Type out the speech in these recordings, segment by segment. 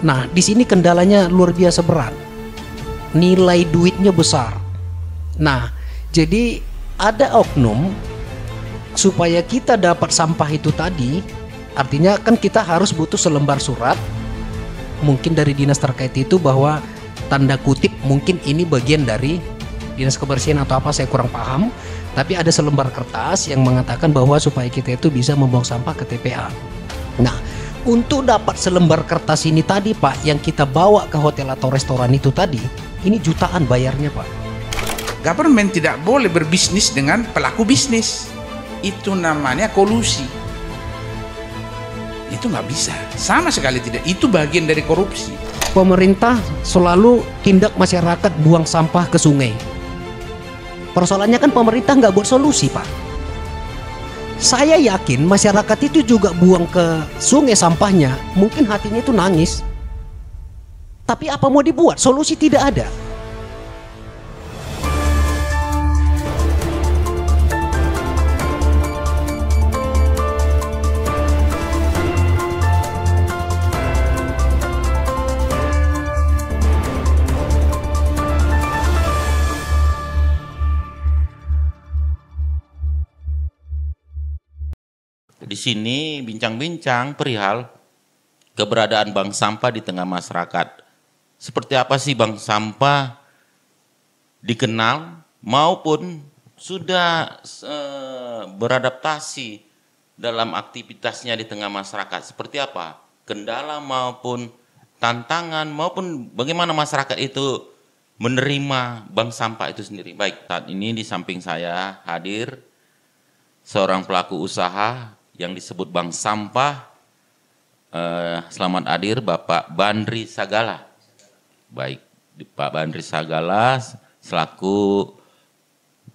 Nah, di sini kendalanya luar biasa berat. Nilai duitnya besar. Nah, jadi ada oknum supaya kita dapat sampah itu tadi, artinya kan kita harus butuh selembar surat mungkin dari dinas terkait itu bahwa tanda kutip mungkin ini bagian dari dinas kebersihan atau apa, saya kurang paham, tapi ada selembar kertas yang mengatakan bahwa supaya kita itu bisa membuang sampah ke TPA. Nah, untuk dapat selembar kertas ini tadi Pak, yang kita bawa ke hotel atau restoran itu tadi, ini jutaan bayarnya Pak. Government tidak boleh berbisnis dengan pelaku bisnis. Itu namanya kolusi. Itu nggak bisa, sama sekali tidak. Itu bagian dari korupsi. Pemerintah selalu tindak masyarakat buang sampah ke sungai. Persoalannya kan pemerintah nggak buat solusi Pak. Saya yakin masyarakat itu juga buang ke sungai sampahnya, mungkin hatinya itu nangis. Tapi apa mau dibuat? Solusi tidak ada. Di sini bincang-bincang perihal keberadaan bank sampah di tengah masyarakat. Seperti apa sih bank sampah dikenal maupun sudah beradaptasi dalam aktivitasnya di tengah masyarakat. Seperti apa kendala maupun tantangan maupun bagaimana masyarakat itu menerima bank sampah itu sendiri. Baik, saat ini di samping saya hadir seorang pelaku usaha yang disebut bank sampah. Selamat hadir Bapak Bandri Sagala. Baik, Pak Bandri Sagala selaku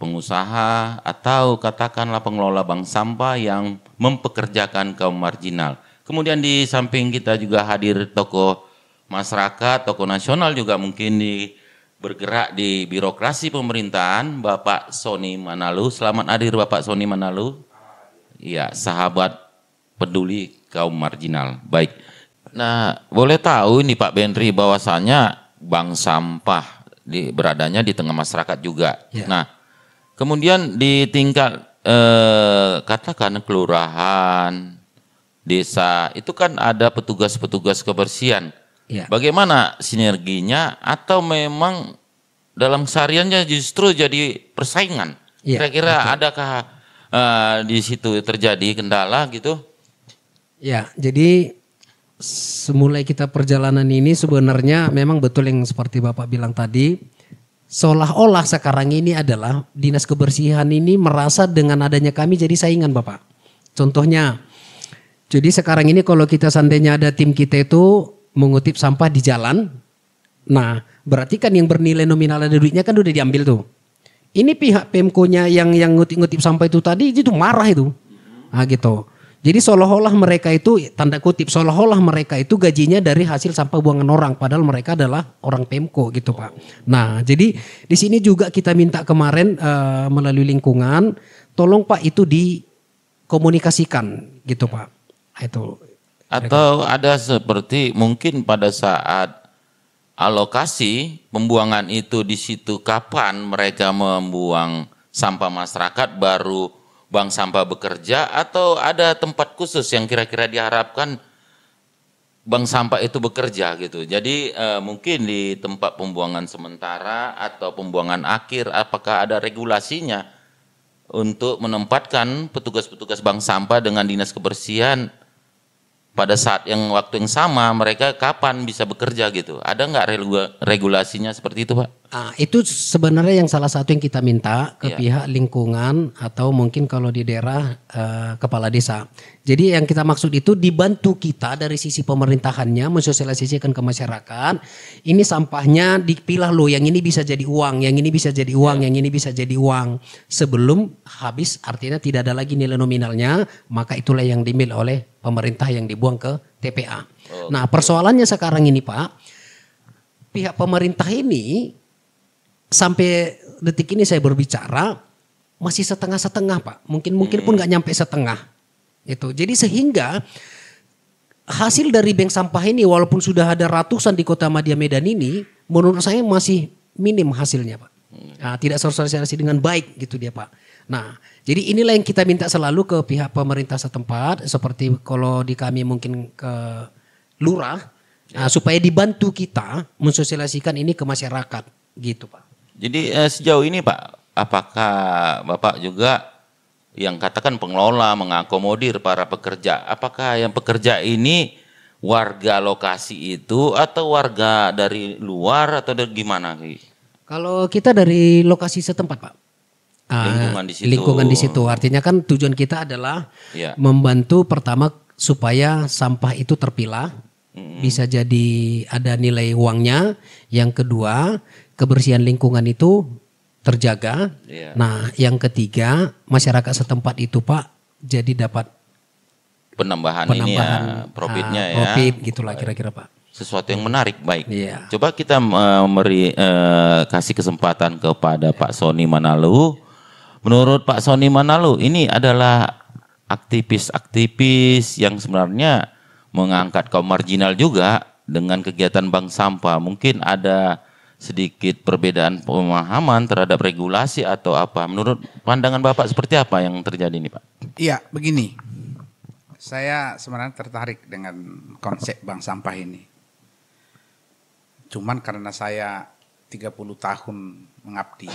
pengusaha atau katakanlah pengelola bank sampah yang mempekerjakan kaum marginal. Kemudian di samping kita juga hadir tokoh masyarakat, tokoh nasional juga mungkin bergerak di birokrasi pemerintahan, Bapak Sony Manalu. Selamat hadir Bapak Sony Manalu. Ya, sahabat peduli kaum marginal. Baik. Nah, boleh tahu ini Pak Bandri bahwasannya bank sampah beradanya di tengah masyarakat juga. Ya. Nah, kemudian di tingkat katakan kelurahan, desa, itu kan ada petugas-petugas kebersihan. Ya. Bagaimana sinerginya atau memang dalam kesehariannya justru jadi persaingan? Ya, kira-kira adakah di situ terjadi kendala gitu? Ya, jadi semulai kita perjalanan ini sebenarnya memang betul yang seperti Bapak bilang tadi, seolah-olah sekarang ini adalah dinas kebersihan ini merasa dengan adanya kami jadi saingan Bapak. Contohnya, jadi sekarang ini kalau kita seandainya ada tim kita itu mengutip sampah di jalan, nah berarti kan yang bernilai nominal ada duitnya kan udah diambil tuh. Ini pihak Pemko-nya yang ngutip sampah itu tadi itu marah itu. Nah gitu. Jadi seolah-olah mereka itu tanda kutip seolah-olah mereka itu gajinya dari hasil sampah buangan orang padahal mereka adalah orang Pemko gitu Pak. Nah, jadi di sini juga kita minta kemarin melalui lingkungan tolong Pak itu dikomunikasikan gitu Pak. Itu. Atau ada seperti mungkin pada saat alokasi pembuangan itu di situ kapan mereka membuang sampah masyarakat baru bank sampah bekerja atau ada tempat khusus yang kira-kira diharapkan bank sampah itu bekerja gitu. Jadi mungkin di tempat pembuangan sementara atau pembuangan akhir apakah ada regulasinya untuk menempatkan petugas-petugas bank sampah dengan dinas kebersihan pada saat yang waktu yang sama mereka kapan bisa bekerja gitu? Ada nggak regulasinya seperti itu Pak? Itu sebenarnya yang salah satu yang kita minta ke pihak lingkungan atau mungkin kalau di daerah kepala desa. Jadi yang kita maksud itu dibantu kita dari sisi pemerintahannya mensosialisasikan ke masyarakat. Ini sampahnya dipilah loh, yang ini bisa jadi uang, yang ini bisa jadi uang, yang ini bisa jadi uang. Sebelum habis artinya tidak ada lagi nilai nominalnya, maka itulah yang dimiliki oleh pemerintah yang dibuang ke TPA. Nah persoalannya sekarang ini Pak, pihak pemerintah ini sampai detik ini saya berbicara masih setengah-setengah Pak. Mungkin pun nggak nyampe setengah. Itu. Jadi sehingga hasil dari bank sampah ini walaupun sudah ada ratusan di Kota Madya Medan ini, menurut saya masih minim hasilnya Pak. Nah, tidak sosialisasi dengan baik gitu dia Pak. Nah, jadi inilah yang kita minta selalu ke pihak pemerintah setempat, seperti kalau di kami mungkin ke lurah, supaya dibantu kita mensosialisasikan ini ke masyarakat gitu Pak. Jadi sejauh ini Pak, apakah Bapak juga yang katakan pengelola mengakomodir para pekerja, apakah yang pekerja ini warga lokasi itu atau warga dari luar atau dari gimana? Kalau kita dari lokasi setempat Pak. Lingkungan di situ. Lingkungan di situ. Artinya kan tujuan kita adalah Ya. membantu pertama supaya sampah itu terpilah, bisa jadi ada nilai uangnya. Yang kedua, kebersihan lingkungan itu terjaga. Ya. Nah, yang ketiga, masyarakat setempat itu Pak jadi dapat Penambahan ini ya, profitnya ya. profit gitulah kira-kira Pak. Sesuatu yang menarik, baik. Iya. Coba kita kasih kesempatan kepada Pak Sony Manalu. Menurut Pak Sony Manalu, ini adalah aktivis-aktivis yang sebenarnya mengangkat kaum marginal juga dengan kegiatan bank sampah. Mungkin ada sedikit perbedaan pemahaman terhadap regulasi atau apa. Menurut pandangan Bapak seperti apa yang terjadi ini Pak? Iya, begini. Saya sebenarnya tertarik dengan konsep bank sampah ini. Cuman karena saya 30 tahun mengabdi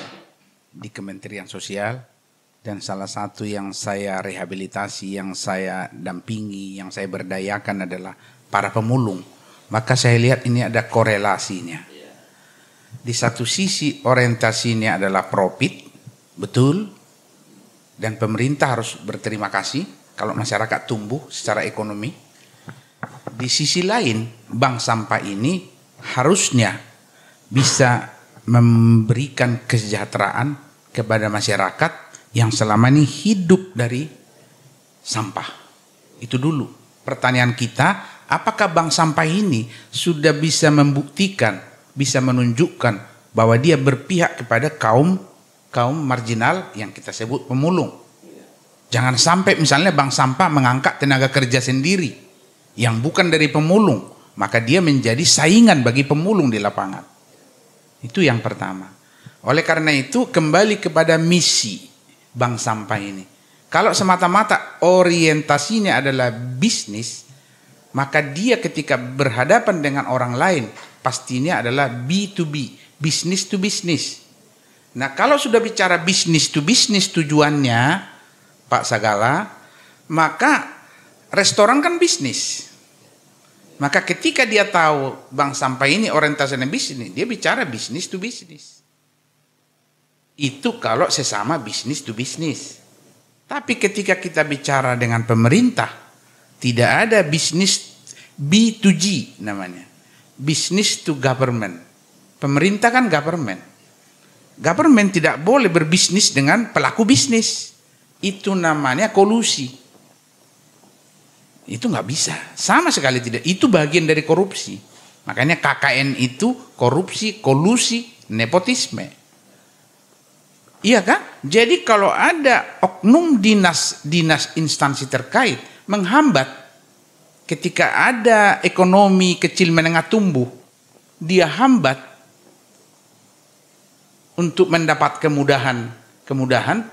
di Kementerian Sosial dan salah satu yang saya rehabilitasi, yang saya dampingi, yang saya berdayakan adalah para pemulung. Maka saya lihat ini ada korelasinya. Di satu sisi orientasinya adalah profit, betul, dan pemerintah harus berterima kasih kalau masyarakat tumbuh secara ekonomi. Di sisi lain, bank sampah ini harusnya bisa memberikan kesejahteraan kepada masyarakat yang selama ini hidup dari sampah. Itu dulu pertanyaan kita, apakah bank sampah ini sudah bisa membuktikan, bisa menunjukkan bahwa dia berpihak kepada kaum marginal yang kita sebut pemulung. Jangan sampai misalnya bank sampah mengangkat tenaga kerja sendiri yang bukan dari pemulung, maka dia menjadi saingan bagi pemulung di lapangan. Itu yang pertama. Oleh karena itu kembali kepada misi bank sampah ini. Kalau semata-mata orientasinya adalah bisnis, maka dia ketika berhadapan dengan orang lain pastinya adalah B2B, business to business. Nah, kalau sudah bicara business to business tujuannya, Pak Sagala, maka restoran kan bisnis. Maka ketika dia tahu bank sampah ini orientasinya bisnis, dia bicara business to business. Itu kalau sesama business to business. Tapi ketika kita bicara dengan pemerintah, tidak ada bisnis B2G namanya. Business to government. Pemerintah kan government. Government tidak boleh berbisnis dengan pelaku bisnis. Itu namanya kolusi. Itu nggak bisa. Sama sekali tidak. Itu bagian dari korupsi. Makanya KKN itu korupsi, kolusi, nepotisme. Iya kan? Jadi kalau ada oknum dinas instansi terkait menghambat ketika ada ekonomi kecil menengah tumbuh, dia hambat untuk mendapat kemudahan,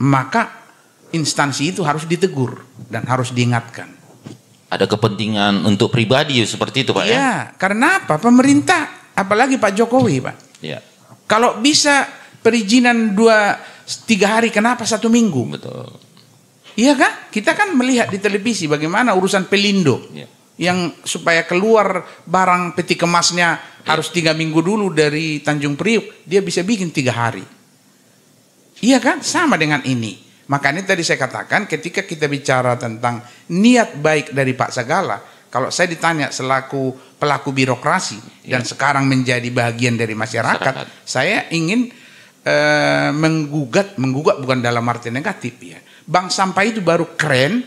maka instansi itu harus ditegur dan harus diingatkan. Ada kepentingan untuk pribadi seperti itu Pak ya? Iya, karena apa? Pemerintah, apalagi Pak Jokowi Pak. Iya. Kalau bisa perizinan 2-3 hari, kenapa 1 minggu? Betul. Iya kan? Kita kan melihat di televisi bagaimana urusan Pelindo. Iya. Yang supaya keluar barang peti kemasnya harus 3 minggu dulu dari Tanjung Priuk, dia bisa bikin 3 hari. Iya kan? Sama dengan ini. Makanya tadi saya katakan ketika kita bicara tentang niat baik dari Pak Sagala, kalau saya ditanya selaku pelaku birokrasi dan sekarang menjadi bagian dari masyarakat, saya ingin menggugat bukan dalam arti negatif ya. Bank sampah itu baru keren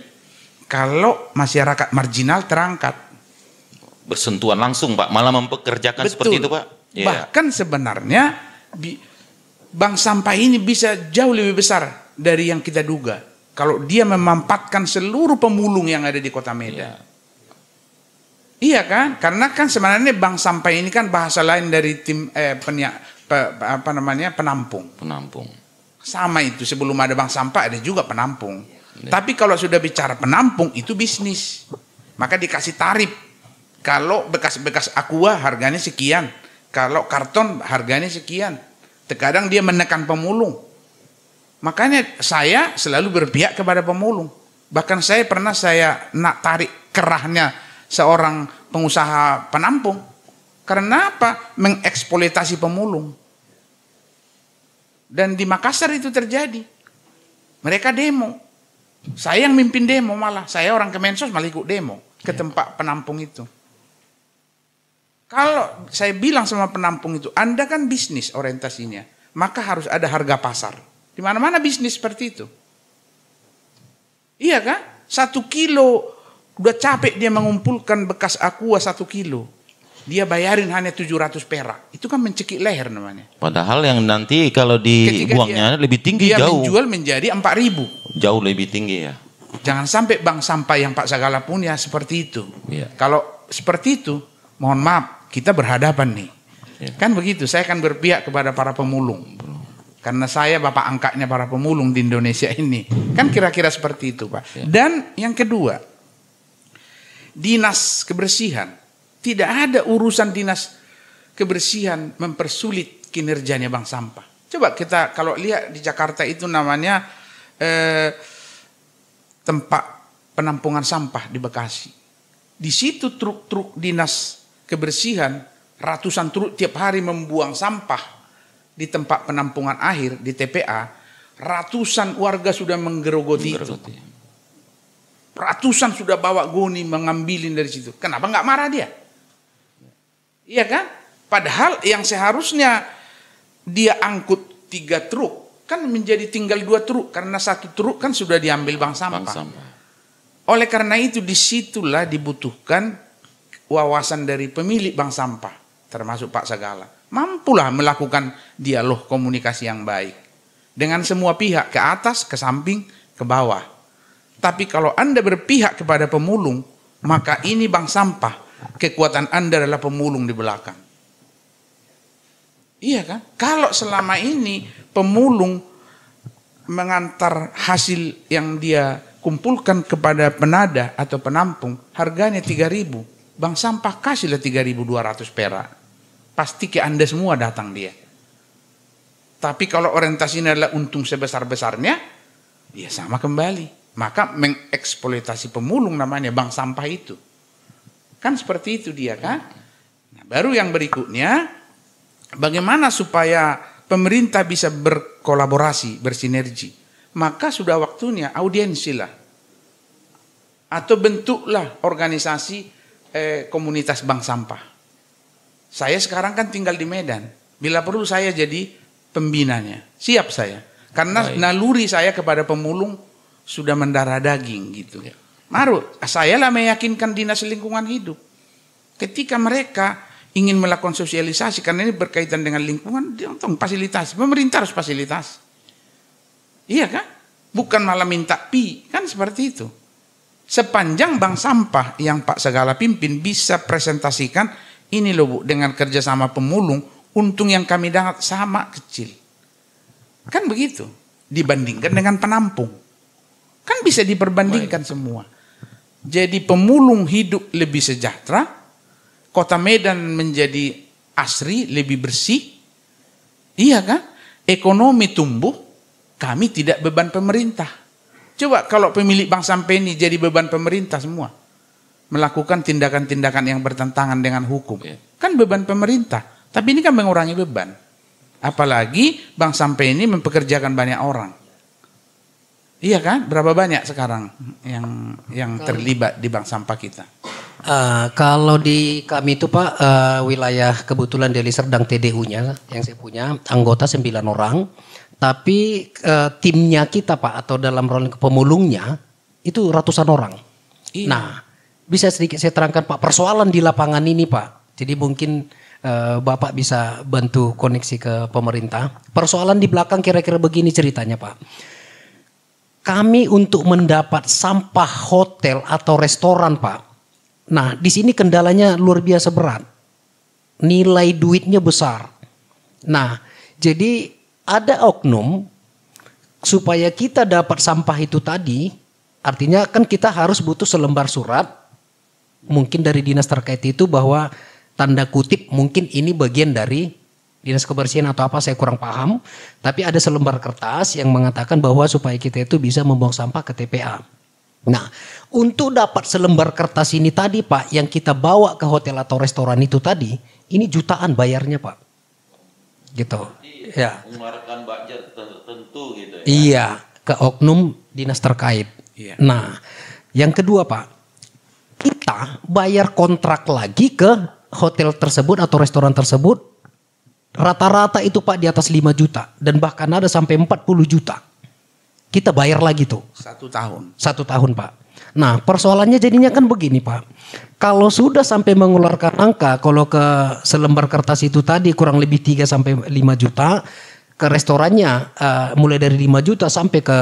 kalau masyarakat marginal terangkat. Bersentuhan langsung Pak, malah mempekerjakan. Betul. Seperti itu Pak. Yeah. Bahkan sebenarnya bank sampah ini bisa jauh lebih besar dari yang kita duga. Kalau dia memampatkan seluruh pemulung yang ada di Kota Medan. Yeah. Iya kan? Karena kan sebenarnya bank sampah ini kan bahasa lain dari tim penampung. Penampung. Sama itu, sebelum ada bank sampah ada juga penampung. Tapi kalau sudah bicara penampung itu bisnis. Maka dikasih tarif. Kalau bekas-bekas aqua harganya sekian. Kalau karton harganya sekian. Terkadang dia menekan pemulung. Makanya saya selalu berpihak kepada pemulung. Bahkan saya pernah nak tarik kerahnya seorang pengusaha penampung. Karena apa? Mengeksploitasi pemulung. Dan di Makassar itu terjadi. Mereka demo. Saya yang mimpin demo malah. Saya orang Kemensos malah ikut demo ke tempat penampung itu. Kalau saya bilang sama penampung itu, Anda kan bisnis orientasinya, maka harus ada harga pasar. Di mana-mana bisnis seperti itu. Iya kan? 1 kilo, udah capek dia mengumpulkan bekas aqua 1 kilo. Dia bayarin hanya 700 perak. Itu kan mencekik leher namanya. Padahal yang nanti kalau dibuangnya lebih tinggi dia jauh. Dia menjual menjadi 4.000. Jauh lebih tinggi ya. Jangan sampai bank sampah yang Pak Sagala punya seperti itu. Iya. Kalau seperti itu, mohon maaf, kita berhadapan nih. Iya. Kan begitu, saya akan berpihak kepada para pemulung. Karena saya bapak angkatnya para pemulung di Indonesia ini. Kan kira-kira seperti itu, Pak. Iya. Dan yang kedua, dinas kebersihan. Tidak ada urusan dinas kebersihan mempersulit kinerjanya bank sampah. Coba kita kalau lihat di Jakarta itu namanya tempat penampungan sampah di Bekasi. Di situ truk-truk dinas kebersihan, ratusan truk tiap hari membuang sampah di tempat penampungan akhir di TPA. Ratusan warga sudah menggerogoti itu. Ratusan sudah bawa goni mengambilin dari situ. Kenapa nggak marah dia? Iya kan? Padahal yang seharusnya dia angkut 3 truk kan menjadi tinggal 2 truk karena 1 truk kan sudah diambil bank sampah. Oleh karena itu disitulah dibutuhkan wawasan dari pemilik bank sampah termasuk Pak Sagala. Mampulah melakukan dialog komunikasi yang baik dengan semua pihak, ke atas, ke samping, ke bawah. Tapi kalau Anda berpihak kepada pemulung, maka ini bank sampah, kekuatan Anda adalah pemulung di belakang. Iya kan? Kalau selama ini pemulung mengantar hasil yang dia kumpulkan kepada penada atau penampung, harganya 3.000, bank sampah kasihlah 3.200 perak. Pasti ke Anda semua datang dia. Tapi kalau orientasinya adalah untung sebesar-besarnya, ya sama kembali. Maka mengeksploitasi pemulung namanya bank sampah itu. Kan seperti itu dia kan. Nah, baru yang berikutnya, bagaimana supaya pemerintah bisa berkolaborasi, bersinergi. Maka sudah waktunya audiensi lah. Atau bentuklah organisasi komunitas bank sampah. Saya sekarang kan tinggal di Medan. Bila perlu saya jadi pembinanya. Siap saya. Karena naluri saya kepada pemulung sudah mendarah daging gitu. Maru, saya lah meyakinkan dinas lingkungan hidup. Ketika mereka ingin melakukan sosialisasi, karena ini berkaitan dengan lingkungan, dia fasilitasi. Pemerintah harus fasilitasi. Iya kan? Bukan malah minta kan seperti itu. Sepanjang bank sampah yang Pak Sagala pimpin bisa presentasikan, ini loh Bu, dengan kerjasama pemulung, untung yang kami dapat sama kecil. Kan begitu. Dibandingkan dengan penampung. Kan bisa diperbandingkan semua. Jadi pemulung hidup lebih sejahtera, kota Medan menjadi asri, lebih bersih. Iya kan? Ekonomi tumbuh, kami tidak beban pemerintah. Coba kalau pemilik bank sampah ini jadi beban pemerintah semua. Melakukan tindakan-tindakan yang bertentangan dengan hukum. Kan beban pemerintah. Tapi ini kan mengurangi beban. Apalagi bank sampah ini mempekerjakan banyak orang. Iya kan? Berapa banyak sekarang yang terlibat di bank sampah kita? Kalau di kami itu Pak, wilayah kebetulan Deli Serdang TDU-nya yang saya punya, anggota 9 orang. Tapi timnya kita Pak, atau dalam role pemulungnya, itu ratusan orang. Iya. Nah, bisa sedikit saya terangkan Pak, persoalan di lapangan ini Pak. Jadi mungkin Bapak bisa bantu koneksi ke pemerintah. Persoalan di belakang kira-kira begini ceritanya Pak. Kami untuk mendapat sampah hotel atau restoran Pak, Nah, di sini kendalanya luar biasa berat. Nilai duitnya besar. Nah, jadi ada oknum supaya kita dapat sampah itu tadi, artinya kan kita harus butuh selembar surat mungkin dari dinas terkait itu bahwa tanda kutip mungkin ini bagian dari dinas kebersihan atau apa, saya kurang paham, tapi ada selembar kertas yang mengatakan bahwa supaya kita itu bisa membuang sampah ke TPA. Nah, untuk dapat selembar kertas ini tadi Pak, yang kita bawa ke hotel atau restoran itu tadi, ini jutaan bayarnya Pak. Gitu. Ya. Mengeluarkan budget tertentu gitu ya. Iya, ke oknum dinas terkait. Iya. Nah, yang kedua Pak, kita bayar kontrak lagi ke hotel tersebut atau restoran tersebut, rata-rata itu Pak di atas 5 juta dan bahkan ada sampai 40 juta. Kita bayar lagi tuh. 1 tahun. 1 tahun Pak. Nah persoalannya jadinya kan begini Pak. Kalau sudah sampai mengeluarkan angka, kalau ke selembar kertas itu tadi kurang lebih 3 sampai 5 juta, ke restorannya mulai dari 5 juta sampai ke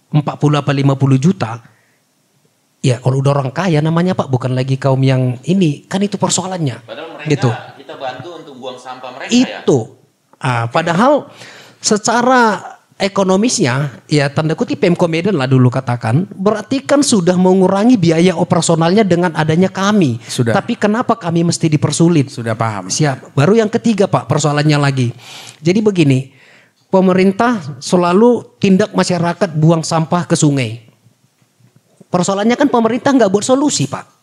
40 apa 50 juta. Ya kalau udah orang kaya namanya Pak, bukan lagi kaum yang ini, kan itu persoalannya. Padahal mereka Gitu. kita bantu untuk buang sampah mereka Itu. Padahal secara ekonomisnya, ya tanda kutip Pemko Medan lah dulu katakan, berarti kan sudah mengurangi biaya operasionalnya dengan adanya kami. Sudah. Tapi kenapa kami mesti dipersulit? Sudah paham. Siap. Baru yang ketiga Pak, persoalannya lagi. Jadi begini, pemerintah selalu tindak masyarakat buang sampah ke sungai. Persoalannya kan pemerintah nggak buat solusi Pak.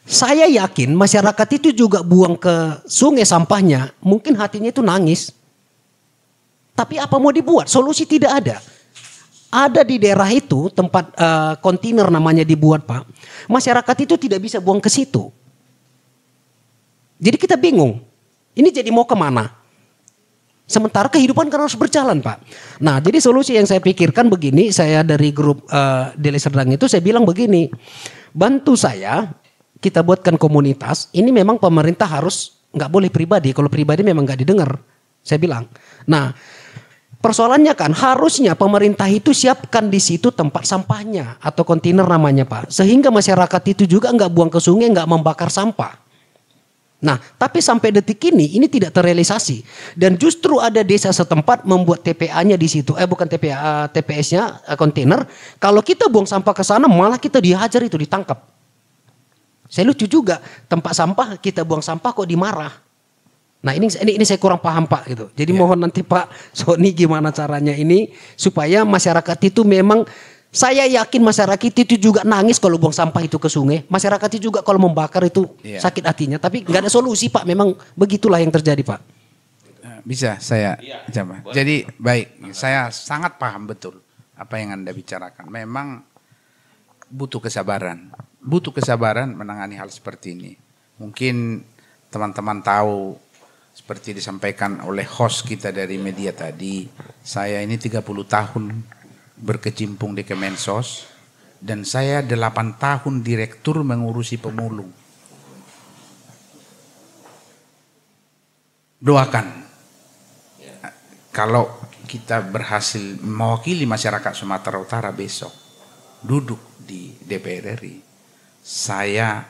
Saya yakin masyarakat itu juga buang ke sungai sampahnya, mungkin hatinya itu nangis. Tapi apa mau dibuat? Solusi tidak ada. Ada di daerah itu tempat kontainer namanya dibuat Pak. Masyarakat itu tidak bisa buang ke situ. Jadi kita bingung. Ini jadi mau kemana? Sementara kehidupan kan harus berjalan Pak. Nah jadi solusi yang saya pikirkan begini. Saya dari grup Deli Serdang itu saya bilang begini. Bantu saya, kita buatkan komunitas. Ini memang pemerintah harus nggak boleh pribadi. Kalau pribadi memang nggak didengar. Saya bilang. Nah persoalannya kan harusnya pemerintah itu siapkan di situ tempat sampahnya atau kontainer namanya Pak. Sehingga masyarakat itu juga nggak buang ke sungai, nggak membakar sampah. Nah tapi sampai detik ini tidak terrealisasi. Dan justru ada desa setempat membuat TPA-nya di situ. Bukan TPA, TPS-nya kontainer. Kalau kita buang sampah ke sana malah kita dihajar itu, ditangkap. Saya lucu juga, tempat sampah kita buang sampah kok dimarah. Nah ini saya kurang paham Pak gitu. Jadi mohon nanti Pak Sony gimana caranya ini supaya masyarakat itu memang, saya yakin masyarakat itu juga nangis kalau buang sampah itu ke sungai. Masyarakat itu juga kalau membakar itu sakit hatinya. Tapi nggak ada solusi Pak. Memang begitulah yang terjadi Pak. Bisa saya jawab. Jadi baik, saya sangat paham betul apa yang Anda bicarakan. Memang butuh kesabaran. Butuh kesabaran menangani hal seperti ini. Mungkin teman-teman tahu, seperti disampaikan oleh host kita dari media tadi, saya ini 30 tahun berkecimpung di Kemensos dan saya 8 tahun direktur mengurusi pemulung. Doakan kalau kita berhasil mewakili masyarakat Sumatera Utara besok duduk di DPR RI, saya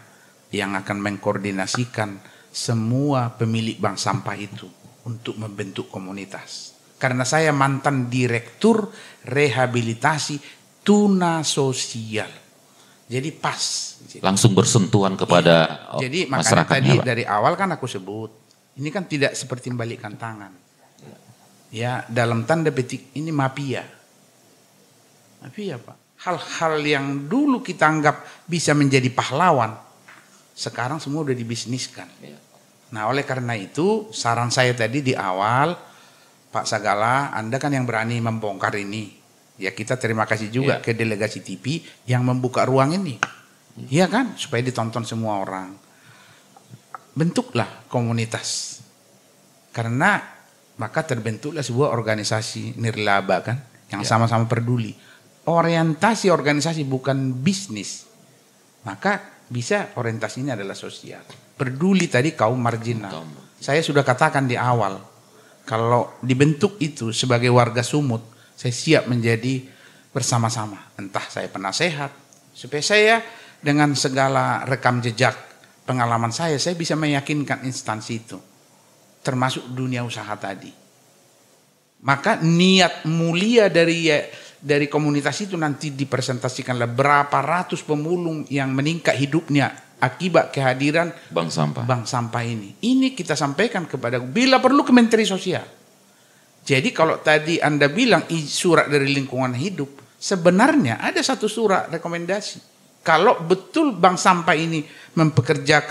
yang akan mengkoordinasikan semua pemilik bank sampah itu untuk membentuk komunitas. Karena saya mantan direktur rehabilitasi tuna sosial. Jadi pas. Langsung bersentuhan kepada Jadi makanya tadi Pak. dari awal kan aku sebut, ini kan tidak seperti membalikkan tangan. Ya dalam tanda petik ini mafia. Mafia Pak. Hal-hal yang dulu kita anggap bisa menjadi pahlawan, sekarang semua udah dibisniskan. Nah oleh karena itu saran saya tadi di awal, Pak Sagala, Anda kan yang berani membongkar ini. Ya kita terima kasih juga ke delegasi TV yang membuka ruang ini. Iya kan, supaya ditonton semua orang. Bentuklah komunitas. Karena maka terbentuklah sebuah organisasi nirlaba kan, yang sama-sama peduli. Orientasi organisasi bukan bisnis. Maka bisa orientasinya adalah sosial. Peduli tadi kaum marginal. Saya sudah katakan di awal, kalau dibentuk itu sebagai warga Sumut, saya siap menjadi bersama-sama. Entah saya penasehat, supaya saya dengan segala rekam jejak pengalaman saya bisa meyakinkan instansi itu, termasuk dunia usaha tadi. Maka niat mulia dari komunitas itu nanti dipresentasikanlah berapa ratus pemulung yang meningkat hidupnya akibat kehadiran bank sampah ini. Ini kita sampaikan kepada, bila perlu ke Menteri Sosial. Jadi kalau tadi Anda bilang surat dari lingkungan hidup, sebenarnya ada satu surat rekomendasi. Kalau betul bank sampah ini bekerja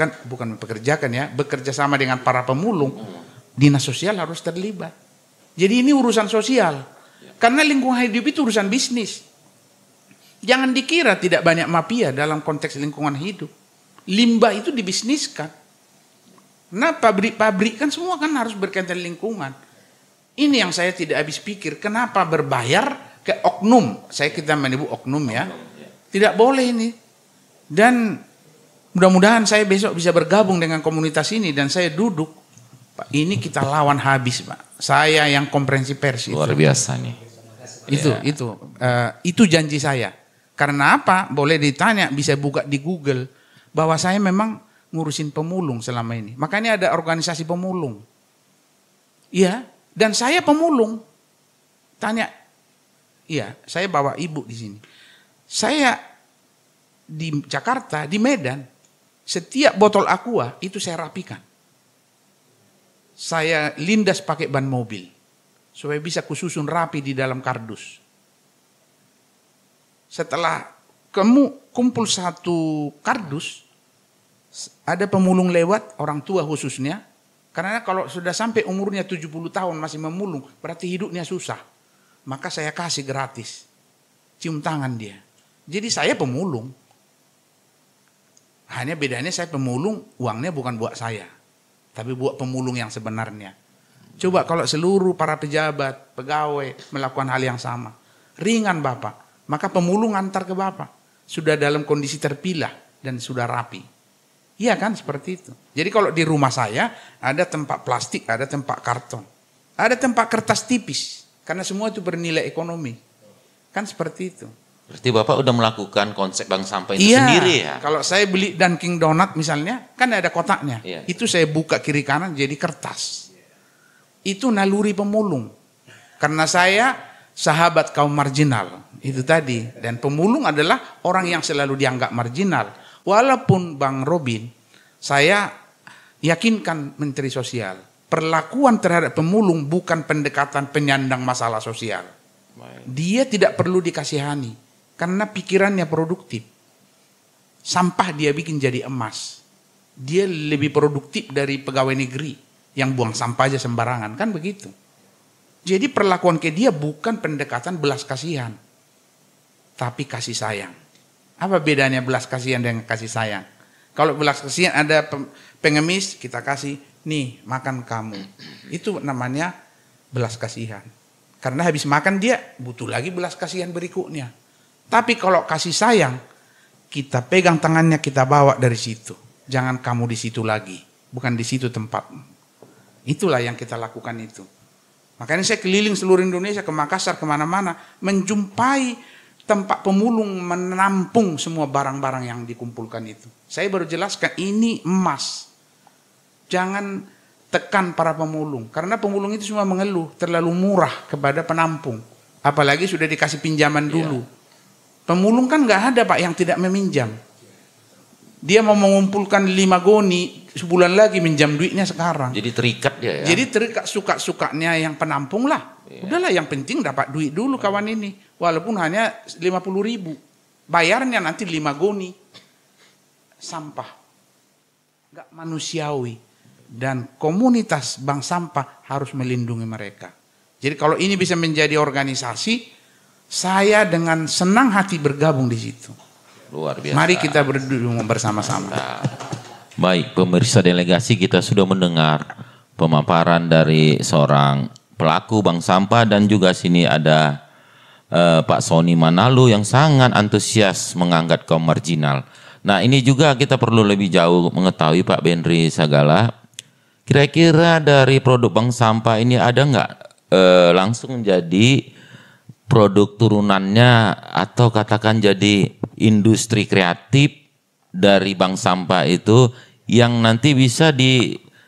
sama dengan para pemulung, dinas sosial harus terlibat. Jadi ini urusan sosial. Karena lingkungan hidup itu urusan bisnis. Jangan dikira tidak banyak mafia dalam konteks lingkungan hidup. Limbah itu dibisniskan. Nah, pabrik-pabrik kan semua kan harus berkaitan lingkungan. Ini yang saya tidak habis pikir. Kenapa berbayar ke oknum? Kita menyebut oknum ya. Tidak boleh ini. Dan mudah-mudahan saya besok bisa bergabung dengan komunitas ini dan saya duduk. Pak, ini kita lawan habis, Pak. Saya yang konferensi pers itu. Luar biasa nih. Itu janji saya. Karena apa? Boleh ditanya, bisa buka di Google bahwa saya memang ngurusin pemulung selama ini. Makanya ada organisasi pemulung. Iya, dan saya pemulung. Tanya, iya, saya bawa ibu di sini. Saya di Jakarta, di Medan, setiap botol aqua itu saya rapikan. Saya lindas pakai ban mobil supaya bisa kususun rapi di dalam kardus. Setelah kamu kumpul satu kardus, ada pemulung lewat, orang tua khususnya, karena kalau sudah sampai umurnya 70 tahun masih memulung, berarti hidupnya susah. Maka saya kasih gratis, cium tangan dia. Jadi saya pemulung. Hanya bedanya saya pemulung, uangnya bukan buat saya, tapi buat pemulung yang sebenarnya. Coba kalau seluruh para pejabat, pegawai melakukan hal yang sama, ringan Bapak, maka pemulung antar ke Bapak. Sudah dalam kondisi terpilah dan sudah rapi. Iya kan seperti itu. Jadi kalau di rumah saya ada tempat plastik, ada tempat karton, ada tempat kertas tipis, karena semua itu bernilai ekonomi. Kan seperti itu. Berarti Bapak udah melakukan konsep bank sampah itu sendiri ya? Kalau saya beli Dunkin Donut misalnya, kan ada kotaknya. Iya. Itu saya buka kiri kanan jadi kertas. Itu naluri pemulung. Karena saya sahabat kaum marginal. Itu tadi. Dan pemulung adalah orang yang selalu dianggap marginal. Walaupun Bang Robin, saya yakinkan Menteri Sosial. Perlakuan terhadap pemulung bukan pendekatan penyandang masalah sosial. Dia tidak perlu dikasihani. Karena pikirannya produktif. Sampah dia bikin jadi emas. Dia lebih produktif dari pegawai negeri yang buang sampah aja sembarangan. Kan begitu. Jadi perlakuan ke dia bukan pendekatan belas kasihan. Tapi kasih sayang. Apa bedanya belas kasihan dengan kasih sayang? Kalau belas kasihan ada pengemis, kita kasih, nih makan kamu. Itu namanya belas kasihan. Karena habis makan dia butuh lagi belas kasihan berikutnya. Tapi kalau kasih sayang, kita pegang tangannya, kita bawa dari situ. Jangan kamu di situ lagi, bukan di situ tempatmu. Itulah yang kita lakukan itu. Makanya saya keliling seluruh Indonesia, ke Makassar, kemana-mana, menjumpai tempat pemulung menampung semua barang-barang yang dikumpulkan itu. Saya baru jelaskan, ini emas. Jangan tekan para pemulung, karena pemulung itu semua mengeluh, terlalu murah kepada penampung. Apalagi sudah dikasih pinjaman dulu. Pemulung kan nggak ada Pak yang tidak meminjam. Dia mau mengumpulkan 5 goni, sebulan lagi minjam duitnya sekarang. Jadi terikat dia ya? Jadi terikat suka-sukanya yang penampung lah. Udahlah yang penting dapat duit dulu kawan ini. Walaupun hanya 50.000. Bayarnya nanti 5 goni. Sampah. Nggak manusiawi. Dan komunitas bank sampah harus melindungi mereka. Jadi kalau ini bisa menjadi organisasi, saya dengan senang hati bergabung di situ. Luar biasa. Mari kita berdua bersama-sama. Baik, pemirsa delegasi, kita sudah mendengar pemaparan dari seorang pelaku bank sampah dan juga sini ada Pak Sony Manalu yang sangat antusias mengangkat kaum marginal. Nah, ini juga kita perlu lebih jauh mengetahui Pak Benri Sagala. Kira-kira dari produk bank sampah ini ada nggak langsung jadi produk turunannya atau katakan jadi industri kreatif dari bank sampah itu yang nanti bisa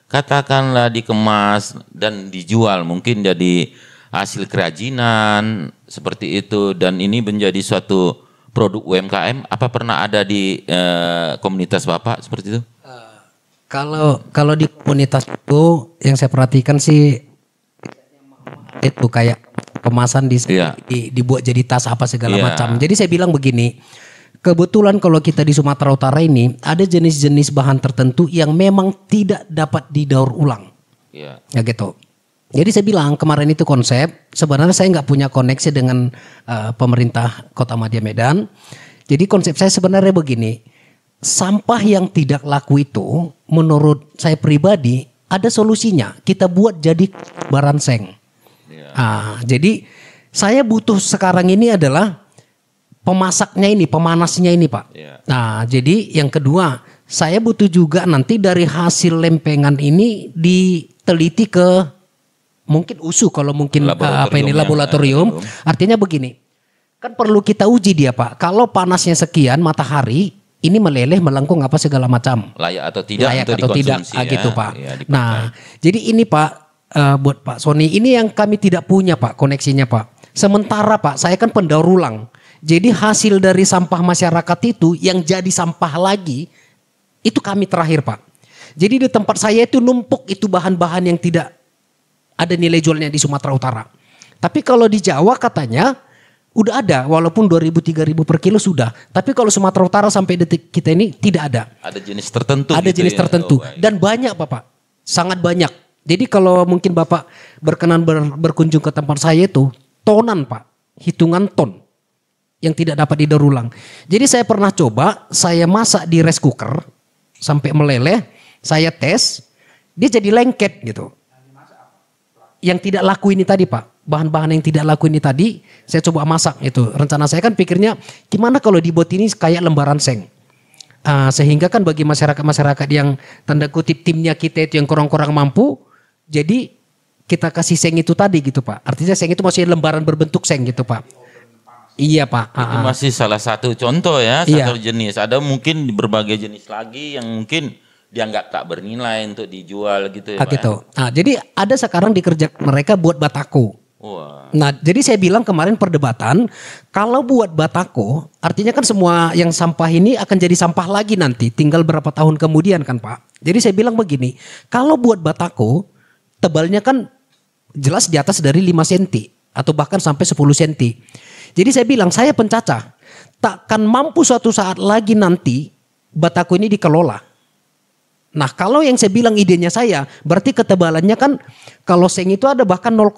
katakanlah dikemas dan dijual mungkin jadi hasil kerajinan seperti itu, dan ini menjadi suatu produk UMKM. Apa pernah ada di komunitas Bapak seperti itu? Kalau di komunitas itu yang saya perhatikan sih itu kayak kemasan dibuat jadi tas apa segala macam. Jadi saya bilang begini, kebetulan kalau kita di Sumatera Utara ini ada jenis-jenis bahan tertentu yang memang tidak dapat didaur ulang. Ya gitu. Jadi saya bilang kemarin itu konsep, sebenarnya saya nggak punya koneksi dengan pemerintah Kota Madya Medan. Jadi konsep saya sebenarnya begini, sampah yang tidak laku itu menurut saya pribadi ada solusinya. Kita buat jadi barang seng. Jadi saya butuh sekarang ini adalah pemasaknya ini, pemanasnya ini Pak. Nah jadi yang kedua, saya butuh juga nanti dari hasil lempengan ini diteliti ke mungkin USU kalau mungkin laboratorium. Artinya begini, kan perlu kita uji dia Pak. Kalau panasnya sekian matahari, ini meleleh, melengkung apa segala macam. Layak atau tidak layak untuk atau tidak, ya. gitu Pak. Ya, nah, jadi ini Pak, buat Pak Sony, ini yang kami tidak punya Pak, koneksinya Pak. Sementara Pak, saya kan pendaur ulang. Jadi hasil dari sampah masyarakat itu yang jadi sampah lagi, itu kami terakhir Pak. Jadi di tempat saya itu numpuk itu bahan-bahan yang tidak ada nilai jualnya di Sumatera Utara. Tapi kalau di Jawa katanya udah ada, walaupun 2.000-3.000 per kilo sudah. Tapi kalau Sumatera Utara sampai detik kita ini tidak ada. Ada jenis tertentu. Ada jenis tertentu. Dan banyak Bapak, sangat banyak. Jadi kalau mungkin Bapak berkenan berkunjung ke tempat saya itu, tonan Pak, hitungan ton yang tidak dapat didaur ulang. Jadi saya pernah coba, saya masak di rice cooker sampai meleleh, saya tes, dia jadi lengket gitu. Yang tidak laku ini tadi Pak, bahan-bahan yang tidak laku ini tadi saya coba masak itu. Rencana saya kan pikirnya gimana kalau dibuat ini kayak lembaran seng. Sehingga kan bagi masyarakat-masyarakat yang tanda kutip timnya kita itu yang kurang-kurang mampu, jadi kita kasih seng itu tadi gitu Pak. Artinya seng itu masih lembaran berbentuk seng gitu Pak. Iya Pak. Itu masih salah satu contoh ya, satu jenis. Ada mungkin berbagai jenis lagi yang mungkin dianggap tak bernilai untuk dijual gitu ya Pak. Gitu. Nah, jadi ada sekarang dikerjakan mereka buat batako. Wah. Nah jadi saya bilang kemarin perdebatan, kalau buat batako artinya kan semua yang sampah ini akan jadi sampah lagi nanti, tinggal berapa tahun kemudian kan Pak. Jadi saya bilang begini, kalau buat batako tebalnya kan jelas di atas dari 5 cm atau bahkan sampai 10 cm. Jadi saya bilang saya pencacah, takkan mampu suatu saat lagi nanti batako ini dikelola. Nah kalau yang saya bilang idenya saya, berarti ketebalannya kan kalau seng itu ada bahkan 0,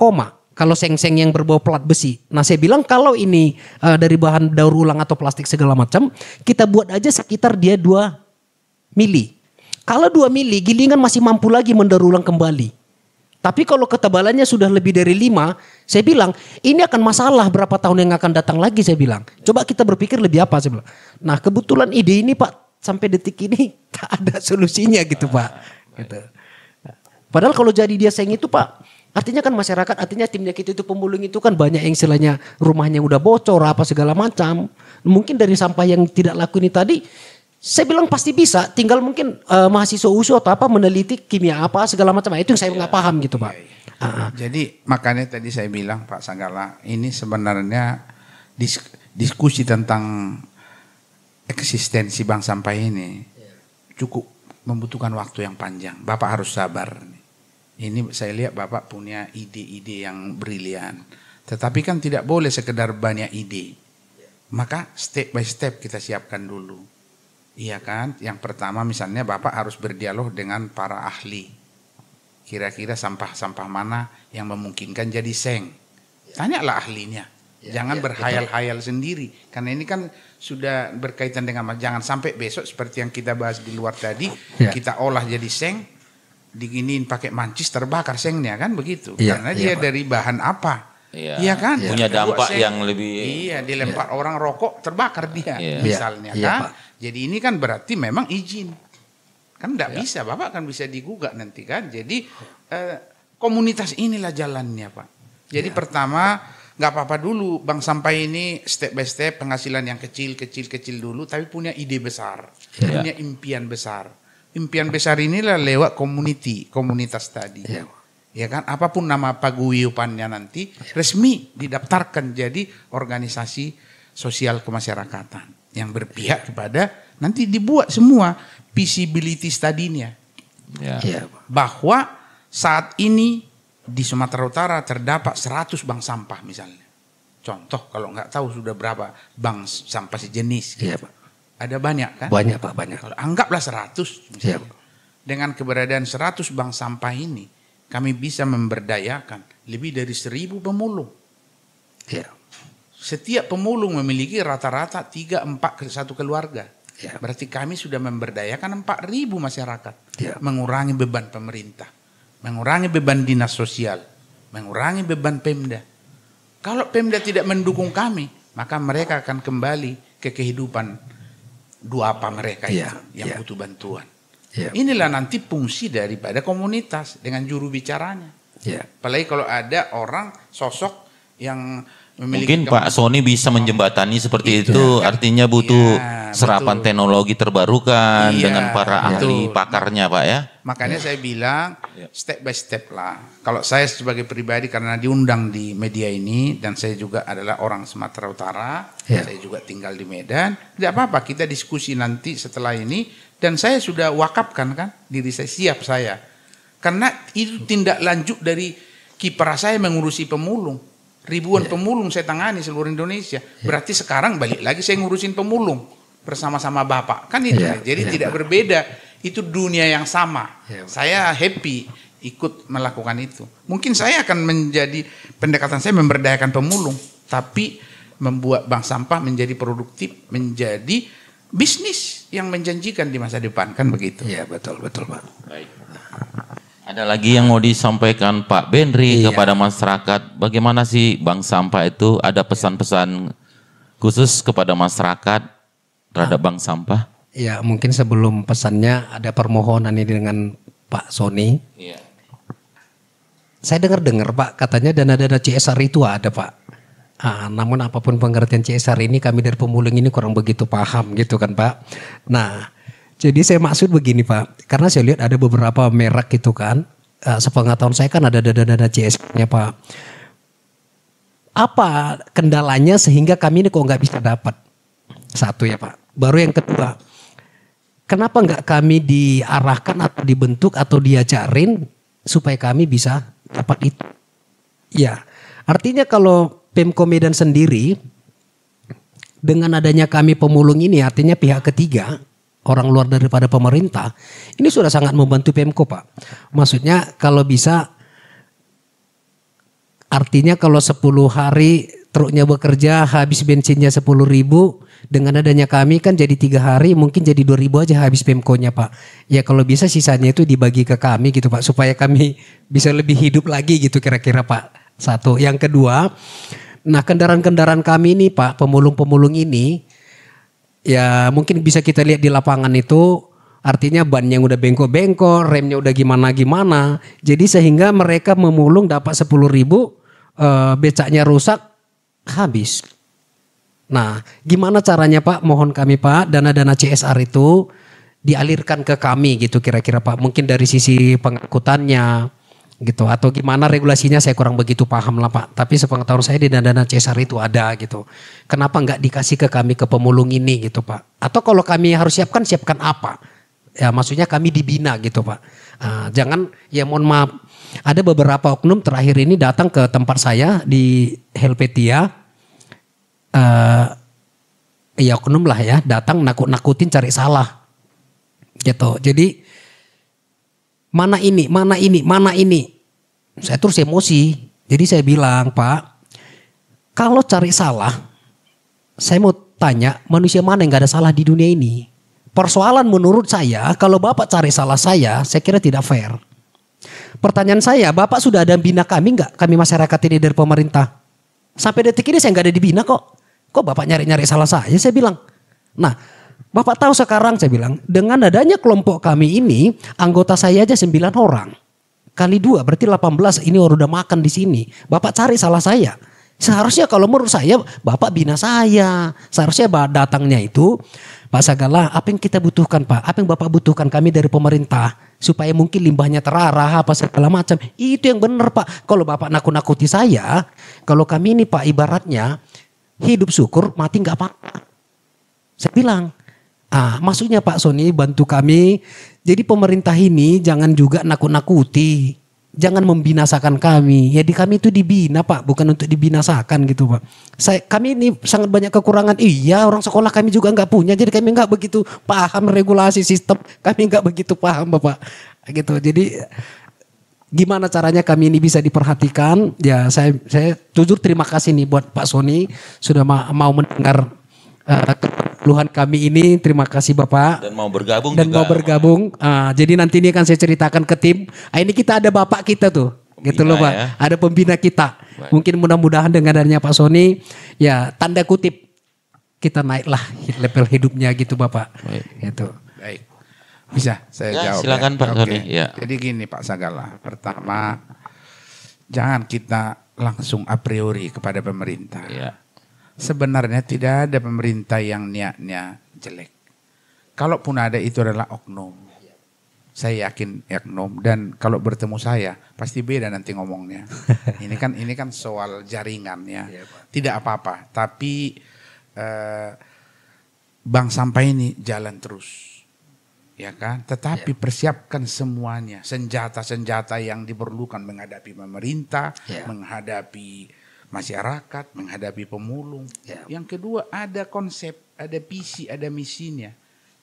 kalau seng-seng yang berbau plat besi. Nah saya bilang kalau ini dari bahan daur ulang atau plastik segala macam, kita buat aja sekitar dia 2 mili. Kalau 2 mili, gilingan masih mampu lagi mendaur ulang kembali. Tapi kalau ketebalannya sudah lebih dari 5, saya bilang ini akan masalah berapa tahun yang akan datang lagi saya bilang. Coba kita berpikir lebih apa saya bilang. Nah kebetulan ide ini Pak, sampai detik ini tak ada solusinya gitu Pak. Gitu. Padahal kalau jadi dia seng itu Pak, artinya kan masyarakat, artinya timnya kita itu pemulung itu kan banyak yang istilahnya rumahnya udah bocor apa segala macam. Mungkin dari sampah yang tidak laku ini tadi, saya bilang pasti bisa. Tinggal mungkin mahasiswa USU atau apa meneliti kimia apa segala macam. Itu yang saya nggak paham gitu Pak. Jadi makanya tadi saya bilang Pak Sanggala, ini sebenarnya diskusi tentang eksistensi bank sampah ini cukup membutuhkan waktu yang panjang. Bapak harus sabar. Ini saya lihat Bapak punya ide-ide yang brilian. Tetapi kan tidak boleh sekedar banyak ide. Maka step by step kita siapkan dulu. Iya kan? Yang pertama misalnya Bapak harus berdialog dengan para ahli. Kira-kira sampah-sampah mana yang memungkinkan jadi seng. Tanyalah ahlinya. Jangan berhayal-hayal sendiri. Karena ini kan sudah berkaitan dengan jangan sampai besok seperti yang kita bahas di luar tadi, kita olah jadi seng, diginiin pakai mancis terbakar sengnya kan begitu. Karena dia dari bahan apa? Iya kan? Punya dampak yang lebih. Iya, dilempar orang rokok terbakar dia misalnya kan. Jadi ini kan berarti memang izin. Kan enggak bisa, Bapak kan bisa digugat nanti kan. Jadi komunitas inilah jalannya Pak. Jadi pertama nggak apa-apa dulu bank sampah ini step by step penghasilan yang kecil dulu, tapi punya ide besar, punya impian besar. Impian besar inilah lewat komunitas tadi. Ya kan, apapun nama paguyupannya nanti resmi didaftarkan jadi organisasi sosial kemasyarakatan yang berpihak kepada, nanti dibuat semua feasibility study-nya. Bahwa saat ini di Sumatera Utara terdapat 100 bank sampah misalnya. Contoh, kalau nggak tahu sudah berapa bank sampah sejenis. Ada banyak kan? Banyak Pak, banyak. Kalau anggaplah 100 misalnya. Dengan keberadaan 100 bank sampah ini, kami bisa memberdayakan lebih dari 1.000 pemulung. Setiap pemulung memiliki rata-rata 3-4 ke satu keluarga. Berarti kami sudah memberdayakan 4.000 masyarakat. Mengurangi beban pemerintah, mengurangi beban dinas sosial, mengurangi beban Pemda. Kalau Pemda tidak mendukung kami, maka mereka akan kembali ke kehidupan duapa mereka yang butuh bantuan. Inilah nanti fungsi daripada komunitas dengan juru bicaranya. Apalagi kalau ada orang sosok yang memiliki mungkin Pak Sony bisa menjembatani seperti itu, artinya butuh serapan teknologi terbarukan dengan para ahli pakarnya Pak ya. Makanya saya bilang step by step lah. Kalau saya sebagai pribadi karena diundang di media ini dan saya juga adalah orang Sumatera Utara, saya juga tinggal di Medan, tidak apa-apa kita diskusi nanti setelah ini, dan saya sudah wakafkan kan diri saya, siap saya. Karena itu tindak lanjut dari kiprah saya mengurusi pemulung. Ribuan pemulung saya tangani seluruh Indonesia. Berarti sekarang balik lagi saya ngurusin pemulung bersama-sama Bapak. Kan itu. Jadi tidak berbeda. Itu dunia yang sama. Saya happy ikut melakukan itu. Mungkin saya akan menjadi, pendekatan saya memberdayakan pemulung, tapi membuat bank sampah menjadi produktif, menjadi bisnis yang menjanjikan di masa depan. Kan begitu. Iya, betul Pak. Baik. Ada lagi yang mau disampaikan Pak Benri kepada masyarakat, bagaimana sih bank sampah itu, ada pesan-pesan khusus kepada masyarakat terhadap bank sampah? Ya, mungkin sebelum pesannya ada permohonan ini dengan Pak Sony. Saya dengar Pak, katanya dana-dana CSR itu ada Pak. Namun apapun pengertian CSR ini, kami dari pemulung ini kurang begitu paham gitu kan Pak. Nah, jadi saya maksud begini Pak, karena saya lihat ada beberapa merek gitu kan, sepengetahuan saya kan ada dana-dana CSR-nya Pak. Apa kendalanya sehingga kami ini kok nggak bisa dapat? Satu ya Pak. Baru yang kedua, kenapa nggak kami diarahkan atau dibentuk atau diajarin supaya kami bisa dapat itu? Ya, artinya kalau Pemko Medan sendiri, dengan adanya kami pemulung ini, artinya pihak ketiga, orang luar daripada pemerintah, ini sudah sangat membantu Pemko Pak. Maksudnya kalau bisa, artinya kalau 10 hari truknya bekerja habis bensinnya 10.000, dengan adanya kami kan jadi 3 hari mungkin jadi 2.000 aja habis Pemkonya Pak. Ya kalau bisa sisanya itu dibagi ke kami gitu Pak, supaya kami bisa lebih hidup lagi gitu kira-kira Pak. Satu. Yang kedua, nah kendaraan-kendaraan kami ini Pak, pemulung-pemulung ini, ya mungkin bisa kita lihat di lapangan itu, artinya bannya udah bengkok-bengkok, remnya udah gimana-gimana. Jadi sehingga mereka memulung dapat 10.000, becaknya rusak, habis. Nah gimana caranya Pak, mohon kami Pak, dana-dana CSR itu dialirkan ke kami gitu kira-kira Pak. Mungkin dari sisi pengangkutannya gitu, atau gimana regulasinya saya kurang begitu paham lah Pak. Tapi sepengetahuan saya di dana CSR itu ada gitu. Kenapa nggak dikasih ke kami, ke pemulung ini gitu Pak? Atau kalau kami harus siapkan apa? Ya maksudnya kami dibina gitu Pak. Jangan, ya mohon maaf, ada beberapa oknum terakhir ini datang ke tempat saya di Helvetia. Ya oknum lah ya, datang nakut-nakutin cari salah gitu. Jadi mana ini. Saya terus emosi. Jadi saya bilang, Pak, kalau cari salah, saya mau tanya, manusia mana yang gak ada salah di dunia ini? Persoalan menurut saya, kalau Bapak cari salah saya kira tidak fair. Pertanyaan saya, Bapak sudah ada bina kami gak? Kami masyarakat ini dari pemerintah. Sampai detik ini saya gak ada dibina kok. Kok Bapak nyari-nyari salah saya bilang. Nah, Bapak tahu sekarang saya bilang, dengan adanya kelompok kami ini, anggota saya aja 9 orang. Kali 2 berarti 18, ini orang udah makan di sini. Bapak cari salah saya Seharusnya kalau menurut saya Bapak bina saya. Seharusnya datangnya itu Pak Sagala, apa yang kita butuhkan Pak? Apa yang Bapak butuhkan kami dari pemerintah? Supaya mungkin limbahnya terarah apa segala macam. Itu yang benar Pak. Kalau Bapak nakut-nakuti saya, kalau kami ini Pak ibaratnya hidup syukur mati nggak apa-apa. Saya bilang, maksudnya Pak Sony bantu kami. Jadi pemerintah ini jangan juga nakut-nakuti. Jangan membinasakan kami. Jadi kami itu dibina Pak, bukan untuk dibinasakan gitu Pak. Kami ini sangat banyak kekurangan. Iya, orang sekolah kami juga nggak punya. Jadi kami nggak begitu paham regulasi sistem. Kami nggak begitu paham Bapak. Gitu. Jadi gimana caranya kami ini bisa diperhatikan? Ya saya jujur terima kasih nih buat Pak Sony sudah mau mendengar keluhan kami ini. Terima kasih Bapak. Dan mau bergabung Dan juga. mau bergabung. Jadi nanti ini akan saya ceritakan ke tim. Ini kita ada Bapak kita tuh. Pembina gitu loh Pak. Ya. Ada pembina kita. Baik. Mungkin mudah-mudahan dengan adanya Pak Sony. Ya tanda kutip. Kita naiklah level hidupnya gitu Bapak. Baik. Gitu. Baik. Bisa saya Ya, jawab. silakan, Pak Oke. Sony. Ya. Jadi gini Pak Sagala. Pertama, jangan kita langsung a priori kepada pemerintah. Ya. Sebenarnya tidak ada pemerintah yang niatnya jelek. Kalaupun ada itu adalah oknum. Saya yakin oknum dan kalau bertemu saya pasti beda nanti ngomongnya. Ini kan soal jaringan ya. Tidak apa-apa, tapi bank sampah ini jalan terus. Ya kan? Tetapi persiapkan semuanya, senjata-senjata yang diperlukan menghadapi pemerintah, menghadapi masyarakat, menghadapi pemulung. Yang kedua ada konsep, ada visi, ada misinya.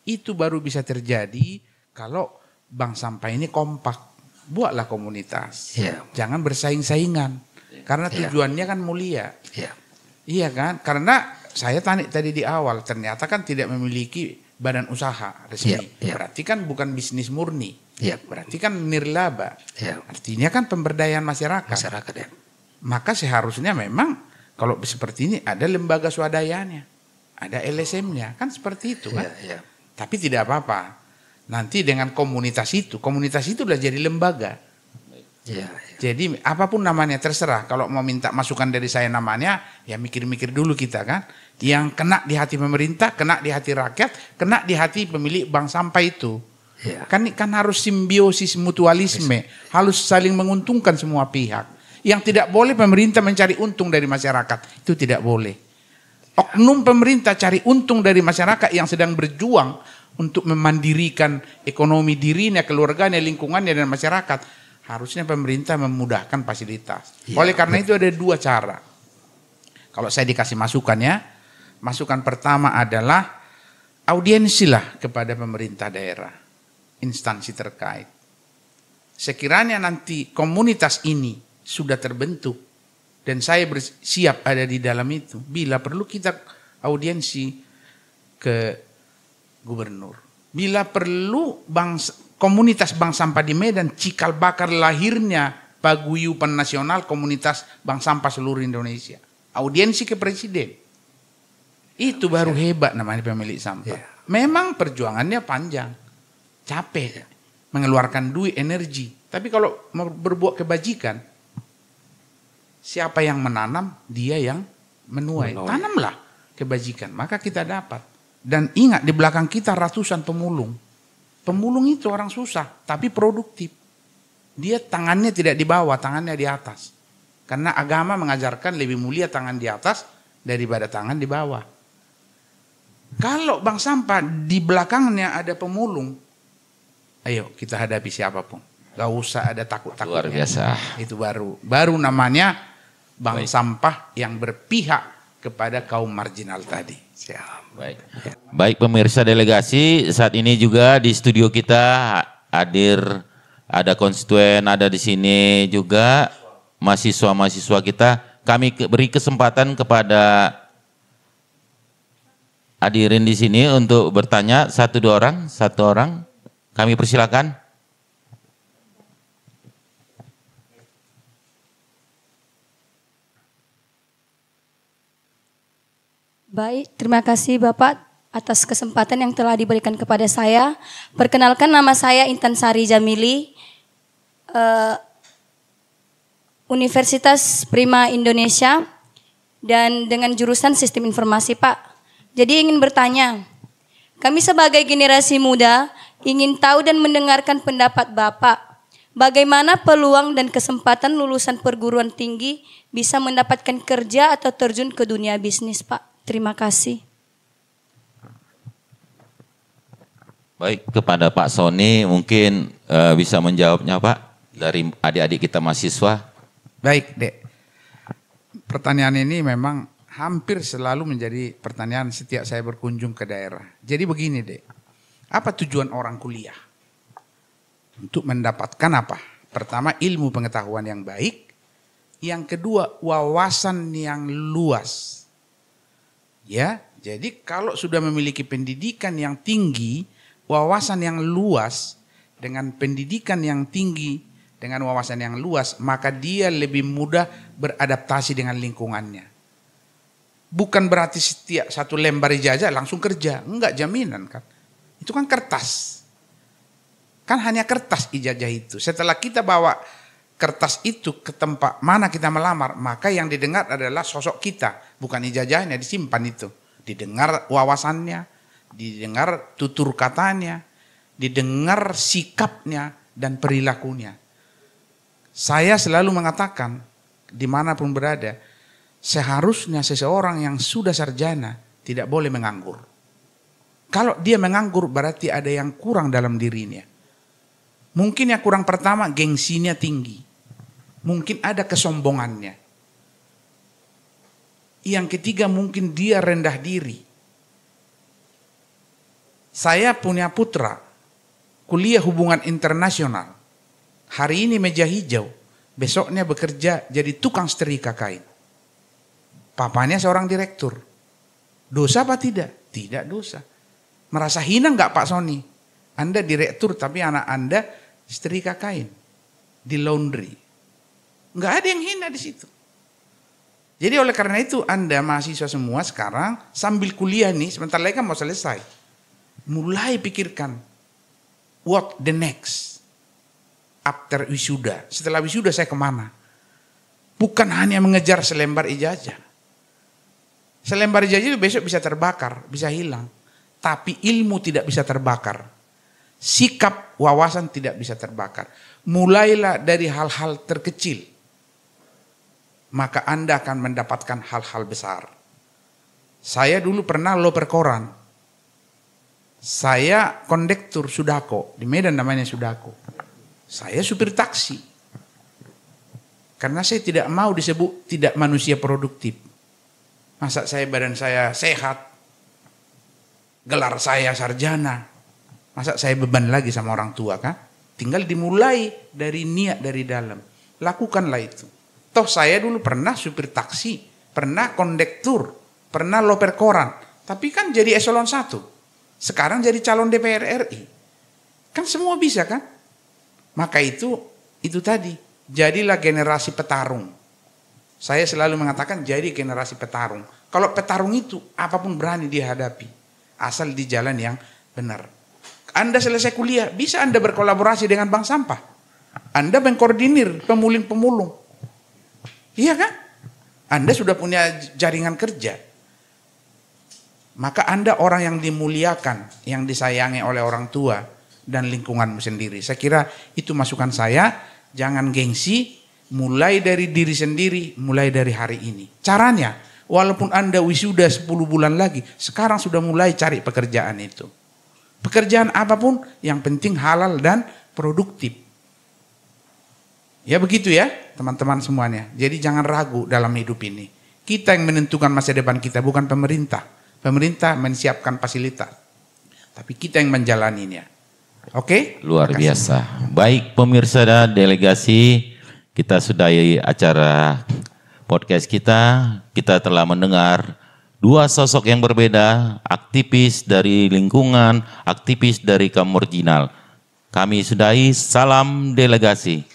Itu baru bisa terjadi kalau bank sampah ini kompak. Buatlah komunitas. Jangan bersaing-saingan. Karena tujuannya kan mulia. Iya kan? Karena saya tadi di awal ternyata kan tidak memiliki badan usaha resmi. Berarti kan bukan bisnis murni. Berarti kan nirlaba. Artinya kan pemberdayaan masyarakat. Maka seharusnya memang kalau seperti ini ada lembaga swadayanya, ada LSM-nya, kan seperti itu kan. Tapi tidak apa-apa. Nanti dengan komunitas itu sudah jadi lembaga. Jadi apapun namanya terserah. Kalau mau minta masukan dari saya namanya, ya mikir-mikir dulu kita kan. Yang kena di hati pemerintah, kena di hati rakyat, kena di hati pemilik bank sampah itu. Kan harus simbiosis mutualisme, harus saling menguntungkan semua pihak. Yang tidak boleh pemerintah mencari untung dari masyarakat, itu tidak boleh. Oknum pemerintah cari untung dari masyarakat yang sedang berjuang untuk memandirikan ekonomi dirinya, keluarganya, lingkungannya dan masyarakat. Harusnya pemerintah memudahkan fasilitas. Oleh karena itu ada dua cara. Kalau saya dikasih masukan ya, masukan pertama adalah audiensilah kepada pemerintah daerah, instansi terkait. Sekiranya nanti komunitas ini sudah terbentuk dan saya bersiap ada di dalam itu, bila perlu kita audiensi ke gubernur, bila perlu komunitas bank sampah di Medan cikal bakal lahirnya paguyuban nasional komunitas bank sampah seluruh Indonesia, audiensi ke presiden, itu baru hebat namanya pemilik sampah. Memang perjuangannya panjang, capek, mengeluarkan duit, energi, tapi kalau mau berbuat kebajikan, siapa yang menanam, dia yang menuai. Tanamlah kebajikan, maka kita dapat. Dan ingat di belakang kita ratusan pemulung. Pemulung itu orang susah, tapi produktif. Dia tangannya tidak di bawah, tangannya di atas. Karena agama mengajarkan lebih mulia tangan di atas daripada tangan di bawah. Kalau bank sampah di belakangnya ada pemulung, ayo kita hadapi siapapun. Gak usah ada takut-takutnya. Luar biasa. Itu baru namanya bank sampah yang berpihak kepada kaum marginal tadi. Baik pemirsa delegasi, saat ini juga di studio kita hadir ada konstituen, ada di sini juga mahasiswa-mahasiswa kita. Kami beri kesempatan kepada hadirin di sini untuk bertanya satu orang. Kami persilakan. Baik, terima kasih Bapak atas kesempatan yang telah diberikan kepada saya. Perkenalkan, nama saya Intan Sari Jamili, Universitas Prima Indonesia, dan dengan jurusan Sistem Informasi, Pak. Jadi ingin bertanya, kami sebagai generasi muda ingin tahu dan mendengarkan pendapat Bapak. Bagaimana peluang dan kesempatan lulusan perguruan tinggi bisa mendapatkan kerja atau terjun ke dunia bisnis, Pak? Terima kasih. Baik, kepada Pak Sony mungkin bisa menjawabnya Pak dari adik-adik kita mahasiswa. Baik, Dek. Pertanyaan ini memang hampir selalu menjadi pertanyaan setiap saya berkunjung ke daerah. Jadi begini, Dek. Apa tujuan orang kuliah? Untuk mendapatkan apa? Pertama, ilmu pengetahuan yang baik. Yang kedua, wawasan yang luas. Ya, jadi kalau sudah memiliki pendidikan yang tinggi, wawasan yang luas, dengan pendidikan yang tinggi, dengan wawasan yang luas, maka dia lebih mudah beradaptasi dengan lingkungannya. Bukan berarti setiap satu lembar ijazah langsung kerja, enggak jaminan kan. Itu kan kertas. Kan hanya kertas ijazah itu. Setelah kita bawa kertas itu ke tempat mana kita melamar, maka yang didengar adalah sosok kita, bukan ijazahnya disimpan itu. Didengar wawasannya, didengar tutur katanya, didengar sikapnya dan perilakunya. Saya selalu mengatakan, dimanapun berada, seharusnya seseorang yang sudah sarjana tidak boleh menganggur. Kalau dia menganggur berarti ada yang kurang dalam dirinya. Mungkin yang kurang pertama gengsinya tinggi. Mungkin ada kesombongannya. Yang ketiga mungkin dia rendah diri. Saya punya putra, kuliah hubungan internasional. Hari ini meja hijau, besoknya bekerja jadi tukang setrika kain. Papanya seorang direktur. Dosa apa tidak? Tidak dosa. Merasa hina enggak Pak Sony? Anda direktur tapi anak Anda setrika kain di laundry. Enggak ada yang hina di situ. Jadi oleh karena itu Anda mahasiswa semua sekarang sambil kuliah nih, sebentar lagi kan mau selesai. Mulai pikirkan what the next after wisuda. Setelah wisuda saya kemana? Bukan hanya mengejar selembar ijazah. Selembar ijazah itu besok bisa terbakar, bisa hilang. Tapi ilmu tidak bisa terbakar. Sikap, wawasan tidak bisa terbakar. Mulailah dari hal-hal terkecil. Maka Anda akan mendapatkan hal-hal besar. Saya dulu pernah loper koran. Saya kondektur Sudako. Di Medan namanya Sudako. Saya supir taksi. Karena saya tidak mau disebut tidak manusia produktif. Masa badan saya sehat. Gelar saya sarjana. Masa saya beban lagi sama orang tua kan? Tinggal dimulai dari niat dari dalam. Lakukanlah itu. Toh saya dulu pernah supir taksi, pernah kondektur, pernah loper koran. Tapi kan jadi eselon 1. Sekarang jadi calon DPR RI. Kan semua bisa kan? Maka itu tadi. Jadilah generasi petarung. Saya selalu mengatakan jadi generasi petarung. Kalau petarung itu apapun berani dihadapi. Asal di jalan yang benar. Anda selesai kuliah, bisa Anda berkolaborasi dengan bank sampah. Anda mengkoordinir pemulung-pemulung. Iya kan? Anda sudah punya jaringan kerja. Maka Anda orang yang dimuliakan, yang disayangi oleh orang tua dan lingkunganmu sendiri. Saya kira itu masukan saya, jangan gengsi, mulai dari diri sendiri, mulai dari hari ini. Caranya, walaupun Anda wisuda 10 bulan lagi, sekarang sudah mulai cari pekerjaan itu. Pekerjaan apapun yang penting halal dan produktif. Ya begitu ya teman-teman semuanya. Jadi jangan ragu dalam hidup ini. Kita yang menentukan masa depan kita, bukan pemerintah. Pemerintah menyiapkan fasilitas. Tapi kita yang menjalaninya. Oke? Luar biasa. Baik pemirsa dan delegasi, kita sudahi acara podcast kita. Kita telah mendengar dua sosok yang berbeda, aktivis dari lingkungan, aktivis dari kaum marginal. Kami sudahi, salam delegasi.